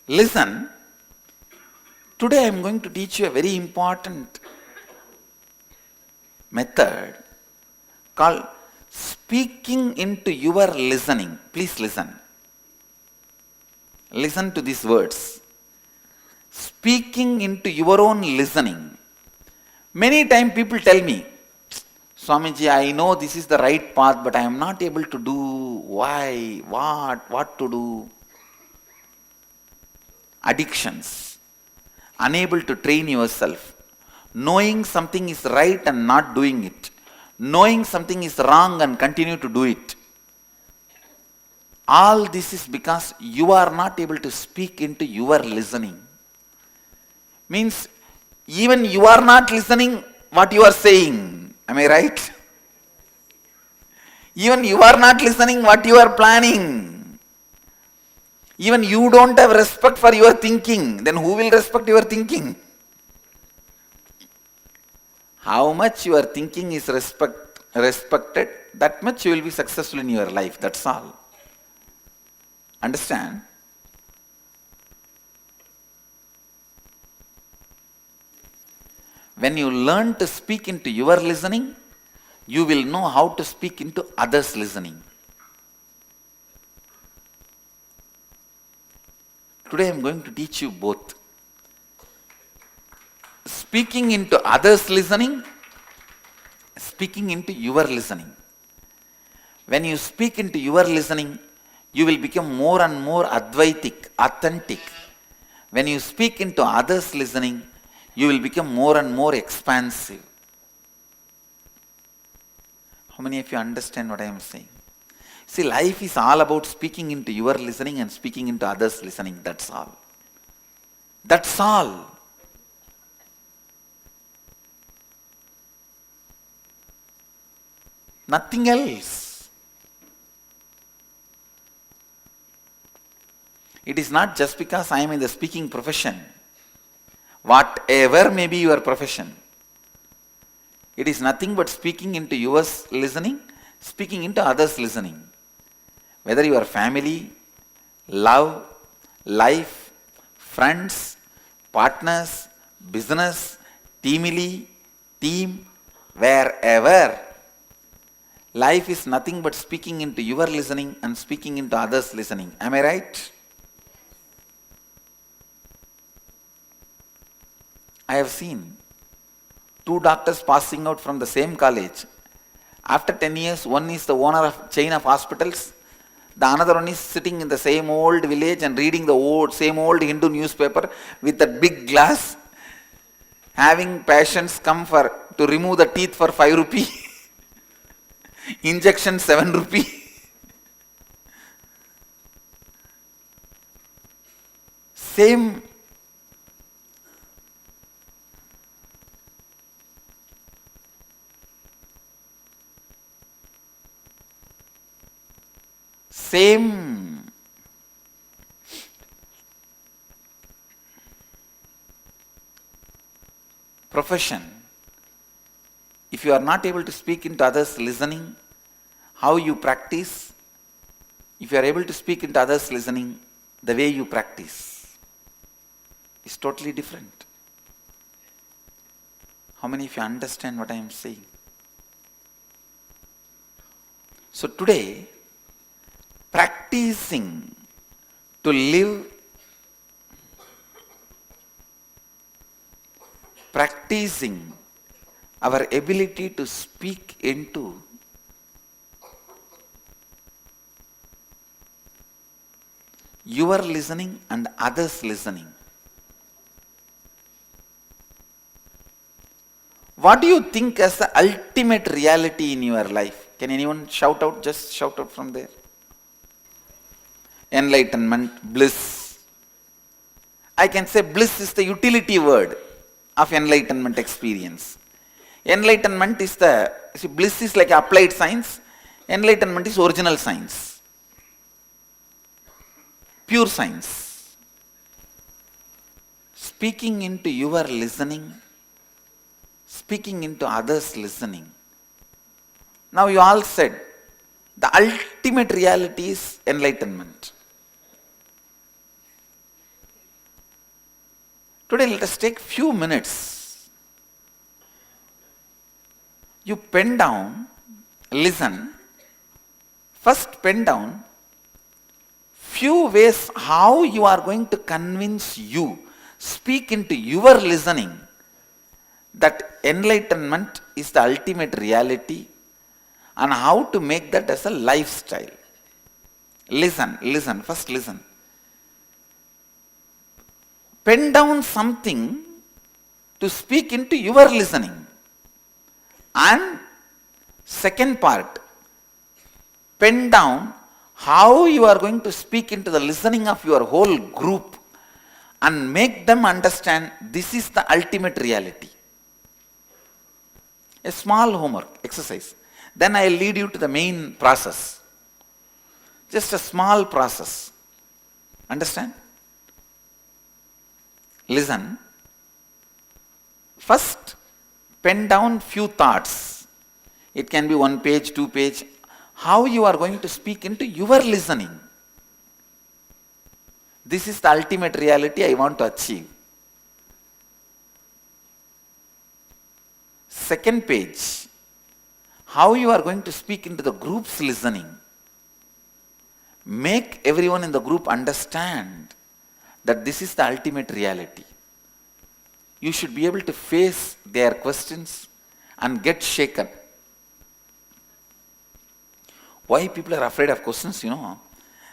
Listen, today I am going to teach you a very important method called speaking into your listening. Please listen. Listen to these words. Speaking into your own listening. Many times people tell me, Swamiji, I know this is the right path, but I am not able to do. Why? What to do? Addictions. Unable to train yourself. Knowing something is right and not doing it. Knowing something is wrong and continue to do it. All this is because you are not able to speak into your listening. Means even you are not listening what you are saying. Am I right? Even you are not listening what you are planning. Even you don't have respect for your thinking. Then who will respect your thinking? How much your thinking is respected, that much you will be successful in your life. That's all. Understand? When you learn to speak into your listening, you will know how to speak into others' listening. Today I am going to teach you both. Speaking into others' listening, speaking into your listening. When you speak into your listening, you will become more and more Advaitic, authentic. When you speak into others' listening, you will become more and more expansive. How many of you understand what I am saying? See, life is all about speaking into your listening and speaking into others' listening. That's all. That's all. Nothing else. It is not just because I am in the speaking profession. Whatever may be your profession, it is nothing but speaking into yours listening, speaking into others' listening. Whether your family, love, life, friends, partners, business, team, wherever. Life is nothing but speaking into your listening and speaking into others' listening. Am I right? I have seen two doctors passing out from the same college. After 10 years, one is the owner of chain of hospitals. The another one is sitting in the same old village and reading the same old Hindu newspaper with that big glass, having patients come to remove the teeth for 5 rupee, injection 7 rupee. Same profession. If you are not able to speak into others' listening, how you practice, if you are able to speak into others' listening, the way you practice is totally different. How many of you understand what I am saying? So today, practicing to live, practicing our ability to speak into your listening and others' listening. What do you think as the ultimate reality in your life? Can anyone shout out? Just shout out from there. Enlightenment, bliss. I can say bliss is the utility word of enlightenment experience. Enlightenment is bliss is like applied science. Enlightenment is original science. Pure science. Speaking into your listening, speaking into others' listening. Now you all said, the ultimate reality is enlightenment. Today let us take few minutes. You pen down, listen. First pen down few ways how you are going to convince you, speak into your listening that enlightenment is the ultimate reality and how to make that as a lifestyle. Listen, first listen. Pen down something to speak into your listening. And second part, pen down how you are going to speak into the listening of your whole group and make them understand this is the ultimate reality. A small homework exercise. Then I will lead you to the main process. Just a small process. Understand? Listen. First, pen down few thoughts. It can be 1 page, 2 page. How you are going to speak into your listening. This is the ultimate reality I want to achieve. Second page, how you are going to speak into the group's listening. Make everyone in the group understand that this is the ultimate reality. You should be able to face their questions and get shaken. Why people are afraid of questions,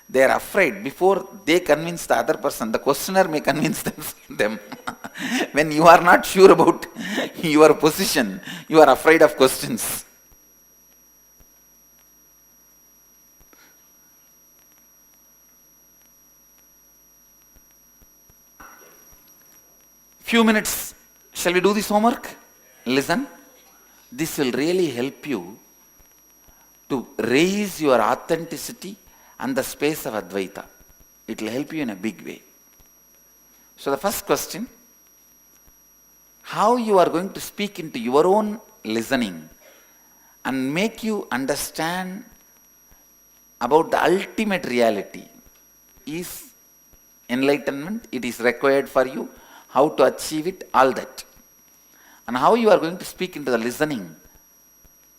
They are afraid before they convince the other person, the questioner may convince them. When you are not sure about your position, you are afraid of questions. Few minutes. Shall we do this homework? Listen. This will really help you to raise your authenticity and the space of Advaita. It will help you in a big way. So the first question, how you are going to speak into your own listening and make you understand about the ultimate reality is enlightenment. It is required for you. How to achieve it, all that. And how you are going to speak into the listening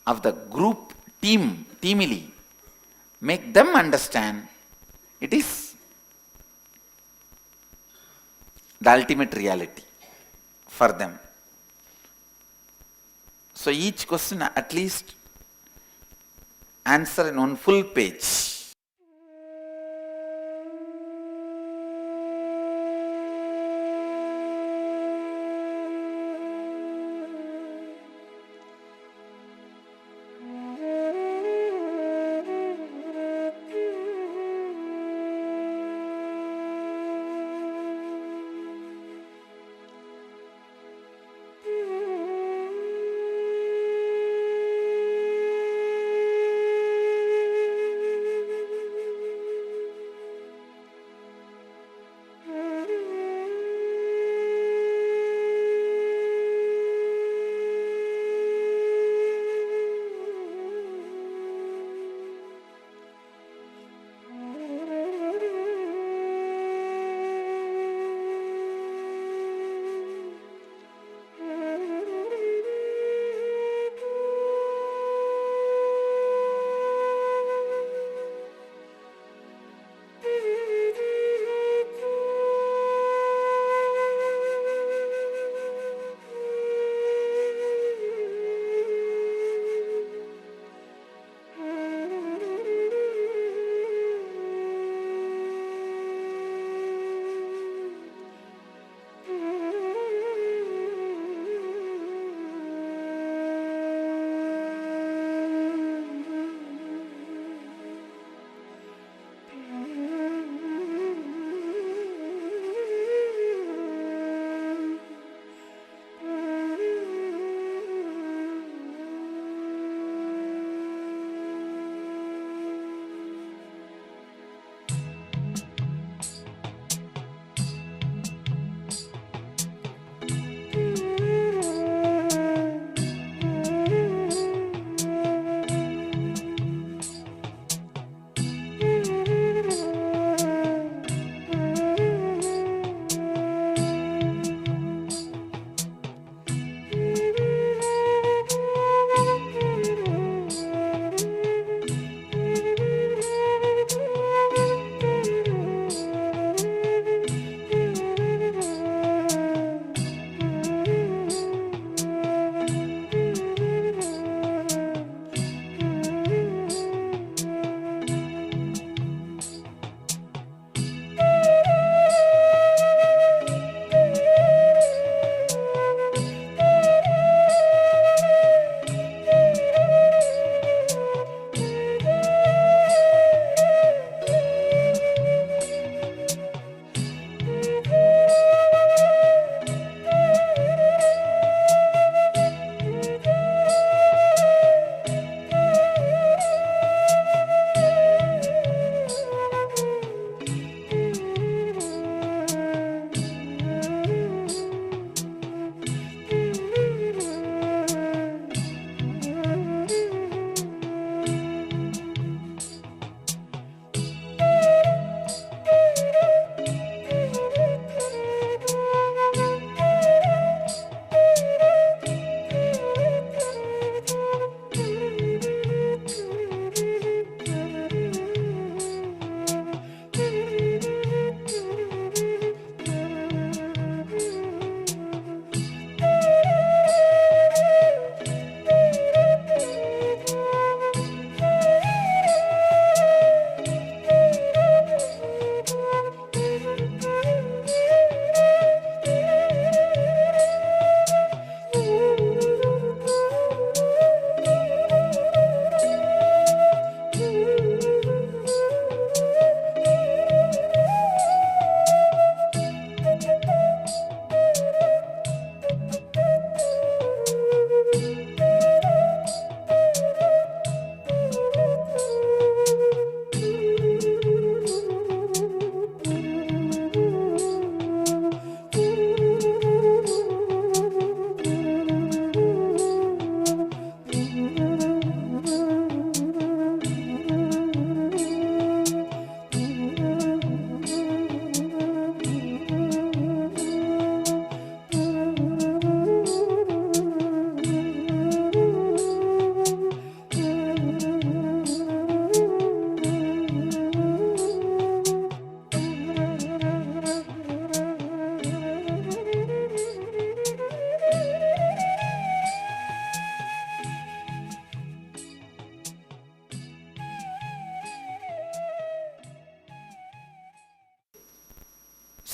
of the group, teamily. Make them understand it is the ultimate reality for them. So each question at least answer in one full page.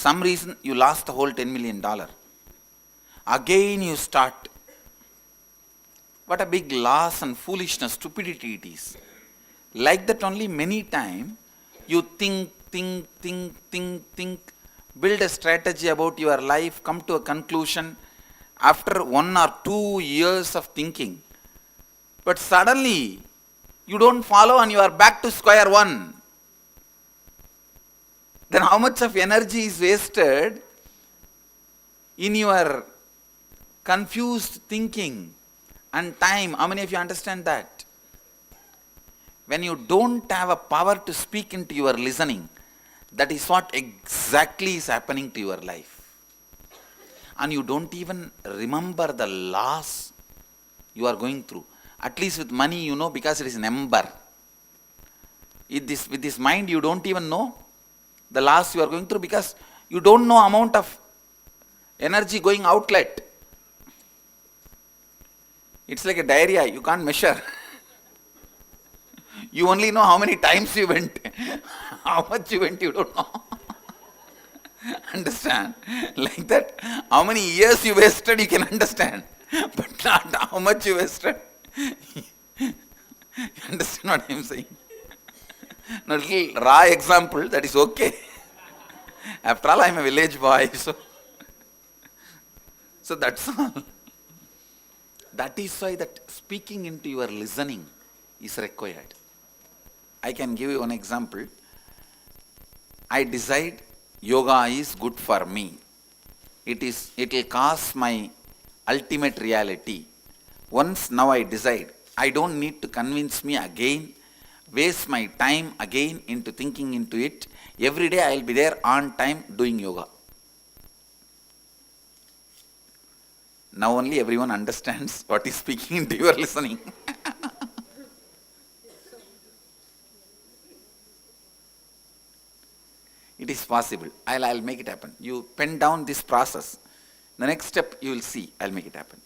Some reason you lost the whole $10 million. Again you start. What a big loss and foolishness, stupidity it is. Like that only many times you think, build a strategy about your life, come to a conclusion after 1 or 2 years of thinking. But suddenly you don't follow and you are back to square one. Then how much of energy is wasted in your confused thinking and time? How many of you understand that? When you don't have a power to speak into your listening, that is what exactly is happening to your life. And you don't even remember the loss you are going through. At least with money you know, because it is number. With this mind you don't even know the loss you are going through, because you don't know amount of energy going outlet. It's like a diarrhea, you can't measure. You only know how many times you went. How much you went, you don't know. Understand? Like that, how many years you wasted, you can understand. But not how much you wasted. You understand what I am saying? A little raw example, that is okay. After all, I am a village boy, so that's all. That is why that speaking into your listening is required. I can give you one example. I decide yoga is good for me. It will cause my ultimate reality. Once now I decide, I don't need to convince me again, waste my time again into thinking into it. Every day I will be there on time doing yoga. Now only everyone understands what is speaking into your listening. It is possible. I'll make it happen. You pen down this process. The next step you will see, I'll make it happen.